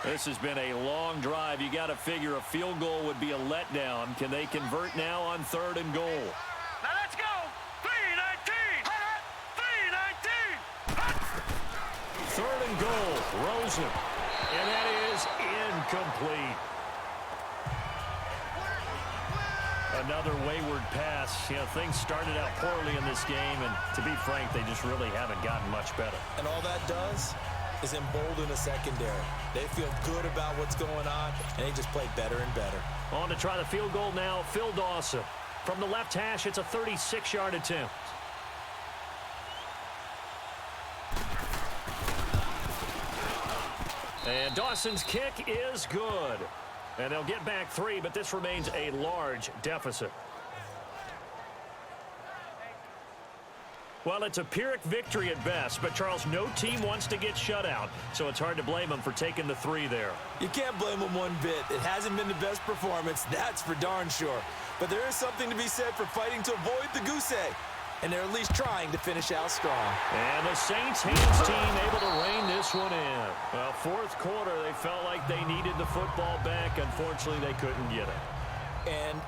This has been a long drive. You got to figure a field goal would be a letdown. Can they convert now on 3rd and goal? Now let's go. 3-19. 3-19. 3rd and goal. Rosen. And that is incomplete. Another wayward pass. You know, things started out poorly in this game, and to be frank, they just really haven't gotten much better. And all that does is embolden the secondary. They feel good about what's going on, and they just play better and better. On to try the field goal now, Phil Dawson. From the left hash, it's a 36-yard attempt. And Dawson's kick is good. And they'll get back 3, but this remains a large deficit. Well, it's a Pyrrhic victory at best, but Charles, no team wants to get shut out, so it's hard to blame them for taking the 3 there. You can't blame them one bit. It hasn't been the best performance, that's for darn sure. But there is something to be said for fighting to avoid the goose egg, and they're at least trying to finish out strong. And the Saints hands team able to rein this one in. Well, 4th quarter, they felt like they needed the football back. Unfortunately, they couldn't get it. And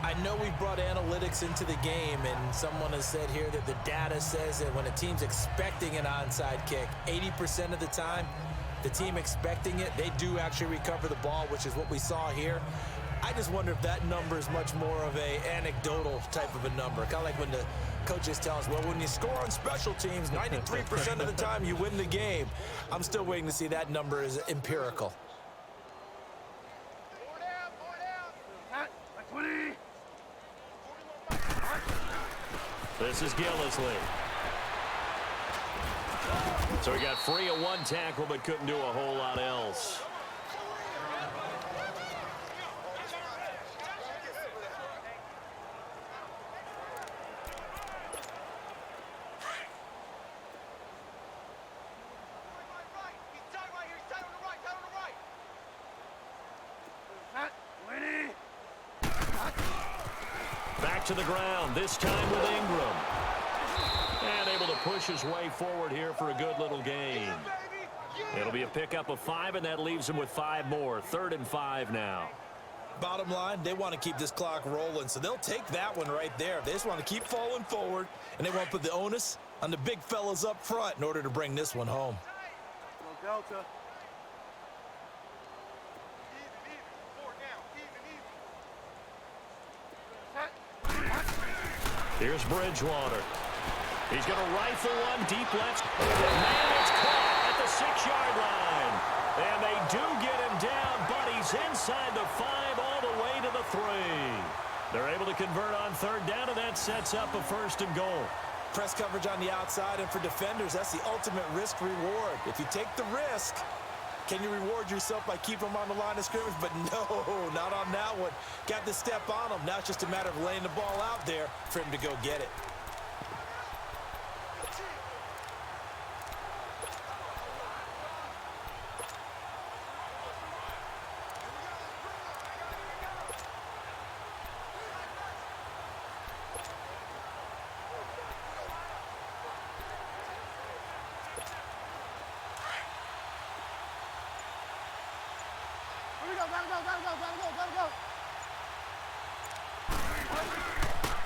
I know we brought analytics into the game, and someone has said here that the data says that when a team's expecting an onside kick, 80% of the time, the team expecting it, they do actually recover the ball, which is what we saw here. I just wonder if that number is much more of a anecdotal type of a number. Kind of like when the coaches tell us, well, when you score on special teams, 93% of the time you win the game. I'm still waiting to see that number is empirical. This is Gillisley. So he got free of 1 tackle, but couldn't do a whole lot else. Back to the ground, this time with Ingram. And able to push his way forward here for a good little gain. It'll be a pickup of 5, and that leaves him with 5 more. 3rd and 5 now. Bottom line, they want to keep this clock rolling, so they'll take that one right there. They just want to keep falling forward, and they want to put the onus on the big fellas up front in order to bring this one home. Delta. Here's Bridgewater. He's going to rifle one deep left. Man, it's caught at the 6-yard line. And they do get him down, but he's inside the 5 all the way to the 3. They're able to convert on 3rd down, and that sets up a 1st and goal. Press coverage on the outside, and for defenders, that's the ultimate risk-reward. If you take the risk, can you reward yourself by keeping them on the line of scrimmage? But no, not on that one. Got to step on them. Now it's just a matter of laying the ball out there for him to go get it.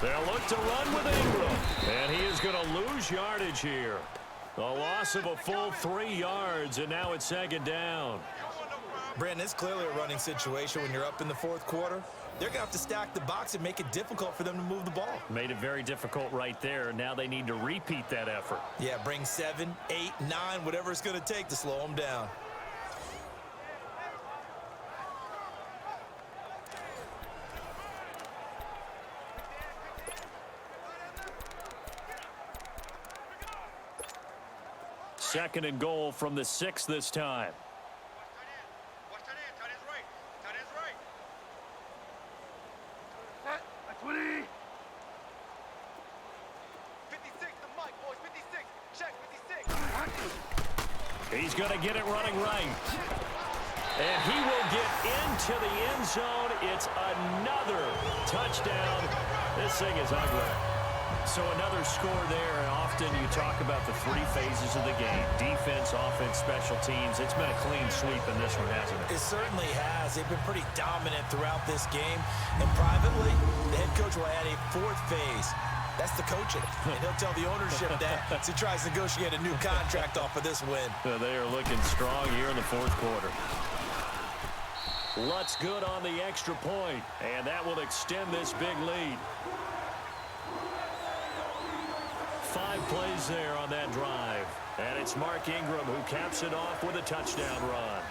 They'll look to run with Ingram. And he is going to lose yardage here. A loss of a full 3 yards, and now it's 2nd down. Brandon, it's clearly a running situation when you're up in the 4th quarter. They're going to have to stack the box and make it difficult for them to move the ball. Made it very difficult right there. Now they need to repeat that effort. Yeah, bring 7, 8, 9, whatever it's going to take to slow them down. 2nd and goal from the 6 this time. Watch tight end. Tight end's right. Tight end's right. Set. 20. 56, the mic, boys. 56. Check, 56. He's going to get it running right. And he will get into the end zone. It's another touchdown. This thing is ugly. So another score there, and often you talk about the 3 phases of the game. Defense, offense, special teams. It's been a clean sweep in this one, hasn't it? It certainly has. They've been pretty dominant throughout this game. And privately, the head coach will add a 4th phase. That's the coaching. And he'll tell the ownership that as he tries to negotiate a new contract off of this win. They are looking strong here in the 4th quarter. Lutz good on the extra point, and that will extend this big lead. 5 plays there on that drive. And it's Mark Ingram who caps it off with a touchdown run.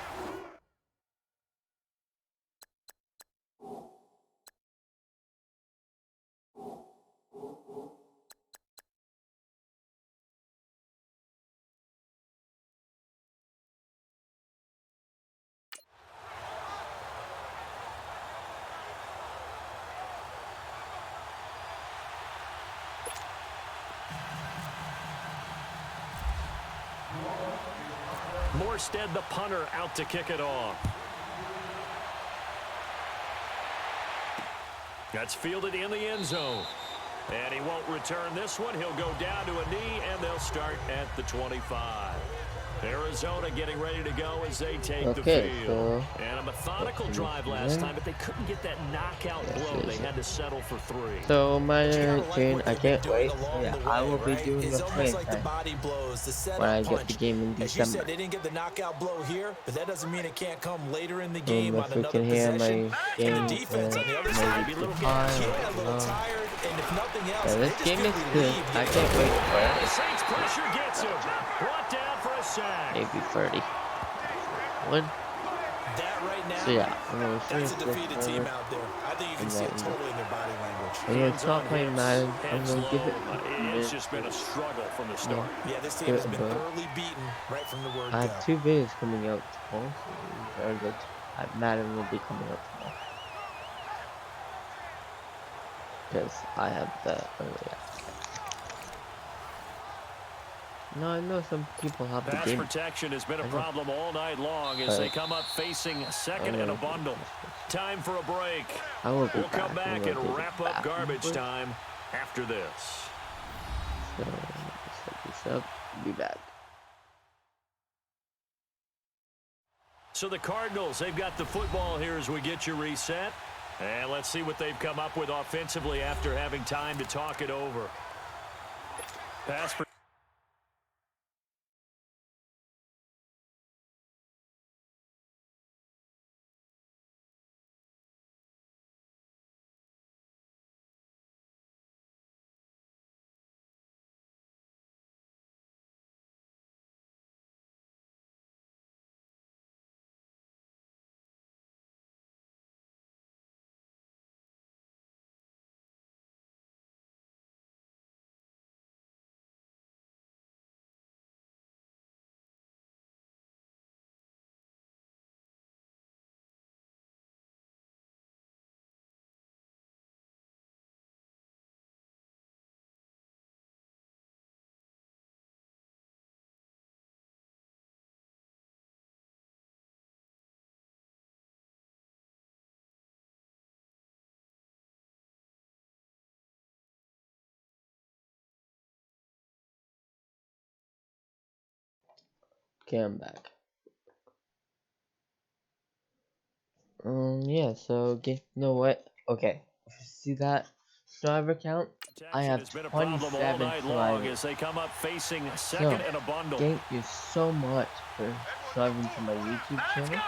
Morstead, the punter, out to kick it off. That's fielded in the end zone. And he won't return this one. He'll go down to a knee, and they'll start at the 25. Arizona getting ready to go as they take the field. And a methodical drive last time, but they couldn't get that knockout blow. They had to settle for 3. So my tune, I can't wait. Yeah, I will be doing the play like the body blows, the when I setup get the punch. game in As you December. said, they didn't get the knockout blow here, but that doesn't mean it can't come later in the game on If we another can hear possession. my And game, the defense on the other side, maybe be a little high, a little tired, and if nothing else, yeah, they this just game feel is good. relieved. I can't wait for And the it. Saints pressure gets him. Brought down for a sack. Maybe 30. One. That right now, So yeah, I'm gonna that's a finish defeated this team over. out there. I think you can And see it then- totally in their body language. I'm gonna stop playing Madden. I'm Heads gonna give it low. a It's minute. just been a struggle from the start. Yeah, this team has been But thoroughly beaten right from the word I go. have 2 videos coming out tomorrow. So very good. Madden will be coming out tomorrow. Because I have the early access. No, I know some people have the Pass game. protection has been a I know. problem all night long as they come up facing 2nd and a bundle. Time for a break. I will be We'll come back. I'm back gonna and take wrap it up back. garbage time after this. So, set this up. Be back. So the Cardinals, they've got the football here as we get you reset. And let's see what they've come up with offensively after having time to talk it over. Pass for Okay, I'm back. Yeah, so you know what? Okay, see that driver count? I have has been a problem all 27 night long drivers. as they come up facing So, 2nd and a bundle. thank you so much for subscribing to my YouTube channel.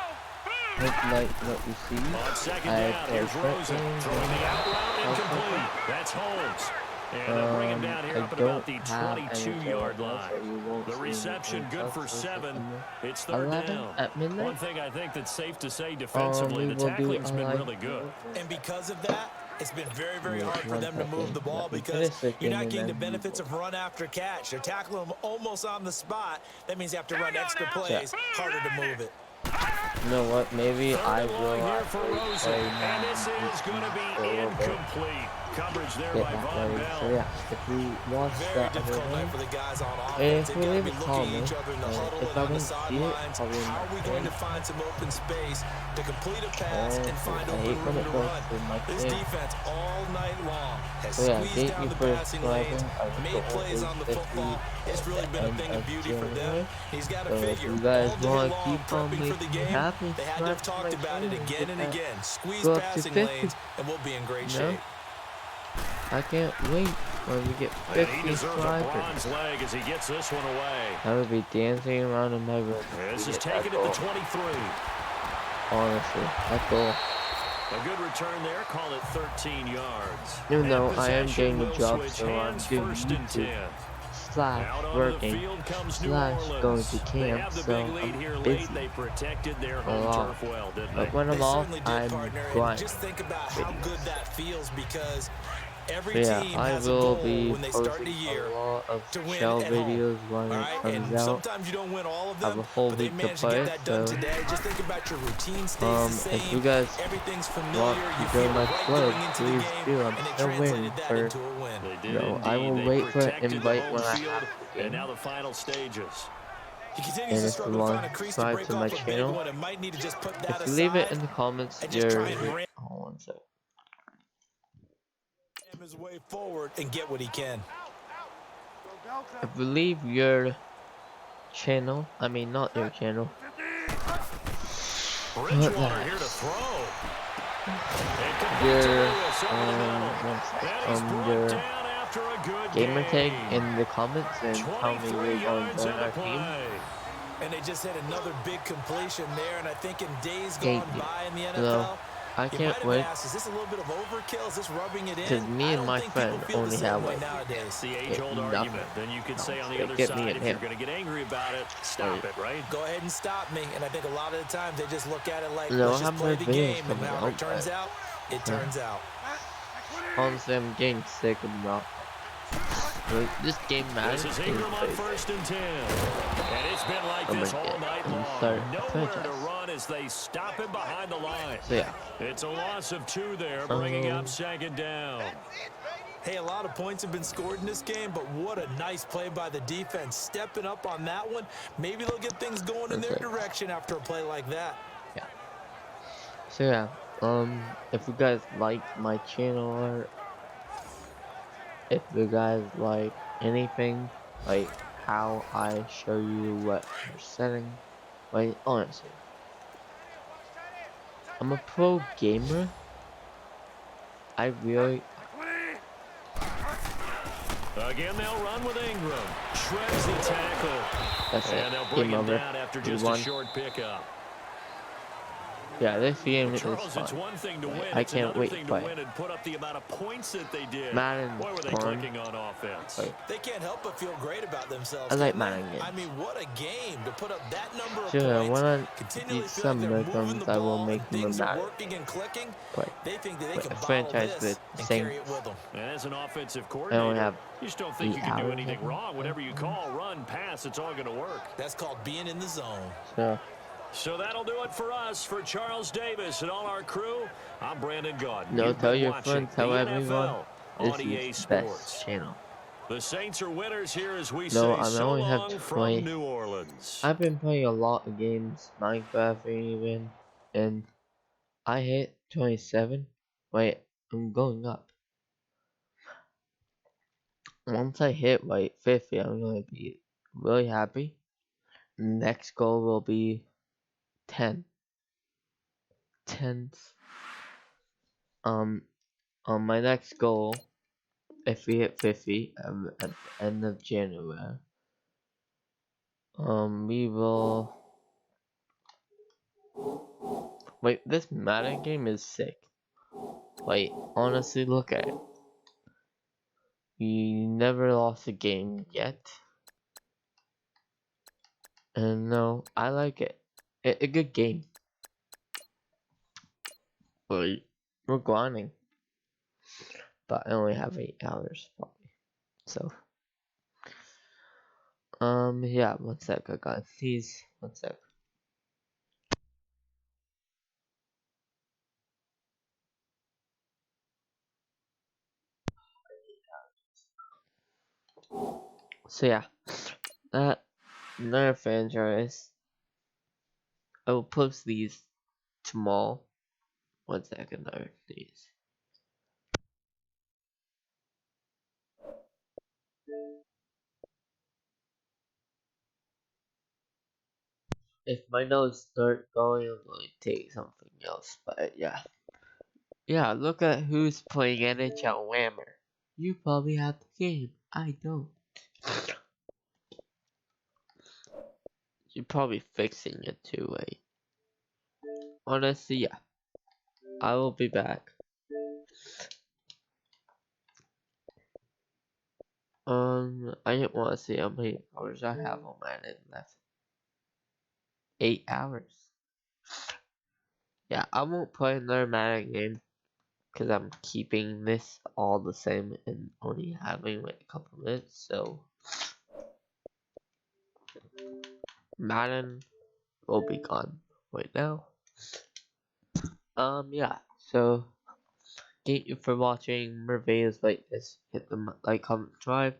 Hope like what you see. On 2nd I down, play here's football Rosen throwing the out route incomplete. That's Holmes. And they'll bring him down here I up at about the don't have any 22-yard channels, line. so you won't The see reception any good for touches 7. in It's 3rd 11 down. at midnight. One thing I think that's safe to say defensively, we the will do tackling's been live really good. And because of that, It's been very, very Wait, hard for one them to move second. the ball Let me because finish the you're game not and getting the then we benefits will. of run after catch. They're tackling them almost on the spot. That means you have to run extra So, plays, harder to move it. you know what? Maybe Third I and long will here for actually Rosen, play and now this is going to for a be little bit. incomplete. Coverage there Get by that Von ready. Bell. So yeah, if you watch Very the other difficult night game, for the guys on and offense. if They've you got to leave be a looking at comment, each other in the huddle if and I on the don't see it, sidelines. probably in How my are we going to page. find some open space to complete a pass and Honestly, find I open hate when room it to goes run? to my This page. defense all night long has So yeah, squeezed thank down you the for passing lanes, subscribing. I will made go on plays age on the 50 football. It's at really the been a end thing of of beauty for them. January. He's got to So if figure you guys all day want to long keep on prepping for the making me game. happy, They had to have subscribe to talked my about it channel and again get and that again. Squeeze go up to passing 50. lanes, and we'll be in great You know? shape. I can't wait when we get And he 50 deserves a subscribers. bronze leg as he gets this one away. I would be dancing around in my room. This to is get that taken at the goal. 23. Honestly, that goal. A good return there, call it 13 yards. Even though And I am possession getting a will job, switch so I'm hands, doing first and 10. YouTube Out / onto the working field comes / New going Orleans. to They camp, have the so big lead I'm here busy late. They protected their a home lot. turf well, didn't But they? when I'm They off, certainly did, I'm partner. And grinding just think about how videos. good that feels because every So yeah, team I has a will goal be when they start the posting year a lot of to win shell at home. videos when All it right, comes and out. sometimes you don't win all of I have them, a whole but they week to managed to play get it, that done so today. Just think about your routine stays the if same. you guys Everything's want familiar. to You join feel my right club, going into the please game, do. I'm and they still waiting translated that for, into a win. They did indeed. I will They wait for an protected the invite home when I field, have the and game. now the final stages. He continues And to if you struggle to want find a to crease to subscribe break to my off a big channel, one and might need to just put that if you leave it aside in the comments, and just try and your ram hold on a second. his way forward and get what he can. If you leave your channel, I mean not your channel, Bridgewater here to throw. And complete to your Lewis over the middle. one sec, And he's brought your down after a good gamer tag gain. in the comments and tell me 23 you're going to yards join on the our team. play. And they just hit another big completion there, and I think in days Thank gone you. by in the So NFL, I you might can't have wait asked, is this a little bit of overkill? Is this rubbing it in? because me I and don't my think people friend feel the only same have way like nowadays. The age-old nothing. argument. Then you could say on the other get me side, and if you're him. going to get angry about it, stop it, right? Go ahead and stop me. And I think a lot of the times they just look at it like, No, let's I just have play more the videos game, and coming how it out, turns but out, it turns out. honestly, I'm getting sick of not. Like, this game matters. This is Ingram on first and 10. And it's been like this all night long. Nowhere to run as they stop him behind the line. So yeah. It's a loss of 2 there, bringing up second down. Hey, a lot of points have been scored in this game, but what a nice play by the defense. Stepping up on that one. Maybe they'll get things going in their direction after a play like that. Yeah. So yeah, if you guys like my channel or if you guys like anything, like how I show you what you're setting, like honestly, I'm a pro gamer. I really Again, they'll run with Ingram. Shreds the tackle. that's it. And they'll bring Game him over. down after We just won. a short pickup. Yeah, this game is Charles, fun. it's one thing to Like, win. I It's can't another wait thing to to play. win and put up the amount of points that they did. Madden Boy, were they fun. clicking on offense. Like, They can't help but feel great about themselves. I like can they? Madden games. I mean, what a game to put up that number of sure, points. when I Continually beat feel some like they're moving rhythms, the I will ball make and them a things are Madden. working and clicking. Play. They think that they But can a bottle franchise this with and same. carry it with them. And as an offensive I only coordinator, have you just don't think 8 you can do hours, anything I think. wrong. Whatever you call, run, pass, it's all going to work. That's called being in the zone. So that'll do it for us. For Charles Davis and all our crew, I'm Brandon Gaudin. No, You've tell been your watching friends, tell the everyone. NFL This on EA is the best Sports. channel. The Saints are winners here as we No, say I so only have long 20. from New Orleans. I've been playing a lot of games, Minecraft even, and I hit 27. Wait, I'm going up. Once I hit like 50, I'm gonna be really happy. Next goal will be 10. 10th. On my next goal, if we hit 50 at the end of January, we will. Wait, this Madden game is sick. Wait, honestly, look at it. We never lost a game yet. And no, I like it. A good game. Wait, we're grinding. but I only have 8 hours probably. So, yeah, one sec, guys. Please, one sec. So yeah, that another franchise. I will post these tomorrow. One second, there, these. If my nose start going, I'm going to take something else. But yeah, yeah. Look at who's playing NHL Whammer. You probably have the game. I don't. You're probably fixing it too, right? Honestly, yeah. I will be back. I didn't want to see how many hours I have on Madden left. 8 hours. Yeah, I won't play another Madden game because I'm keeping this all the same and only having like a couple minutes. So Madden will be gone right now. Yeah. So thank you for watching more videos like this. Hit the like, comment, subscribe.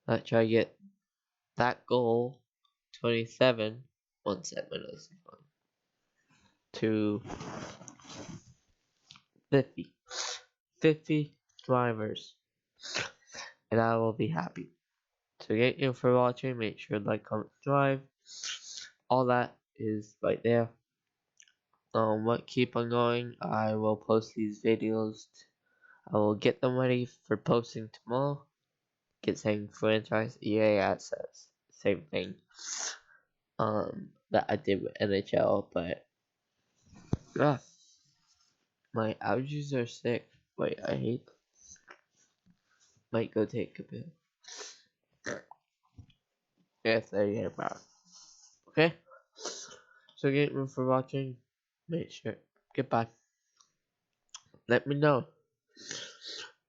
Let's try to get that goal 27. One set minutes to 50. 50 drivers. And I will be happy. So thank you for watching. Make sure to like, comment, subscribe. All that is right there. What keep on going. I will post these videos. I will get them ready for posting tomorrow. Get saying franchise EA access. Same thing. That I did with NHL, but yeah. My allergies are sick. Wait, I hate. Might go take a pill. Yes, there you go. Okay. So thank you for watching. Make sure. Goodbye. Let me know.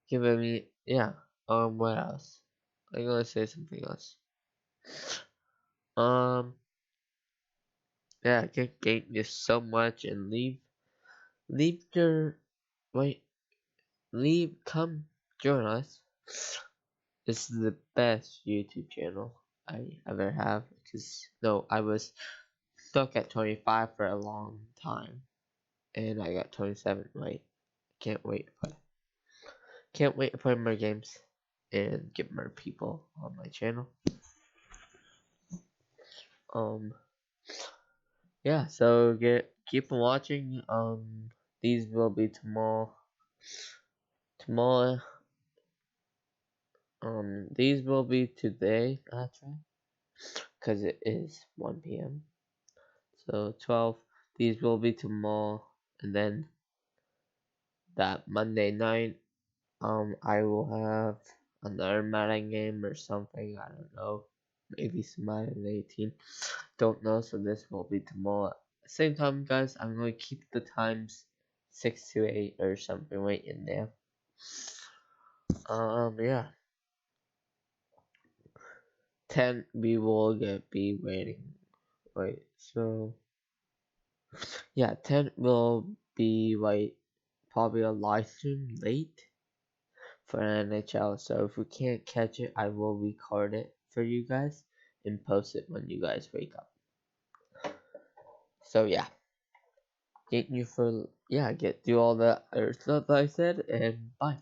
Give me, yeah. What else? I'm gonna say something else. Yeah, thank you so much, and leave your, wait, come join us. This is the best YouTube channel I ever have, because, no, I was stuck at 25 for a long time, and I got 27, right? Can't wait to play. Can't wait to play more games, and get more people on my channel. Yeah, so keep on watching. These will be tomorrow. These will be today, actually, because it is 1 p.m. So 12. These will be tomorrow, and then that Monday night, I will have another Madden game or something. I don't know. Maybe some Madden 18. Don't know. So this will be tomorrow. Same time, guys. I'm going to keep the times 6 to 8 or something right in there. Yeah. 10 we will be waiting. Wait, so yeah, 10 will be like probably a live stream late for NHL. So if we can't catch it, I will record it for you guys and post it when you guys wake up. So yeah, thank you for get through all the other stuff I said, and bye.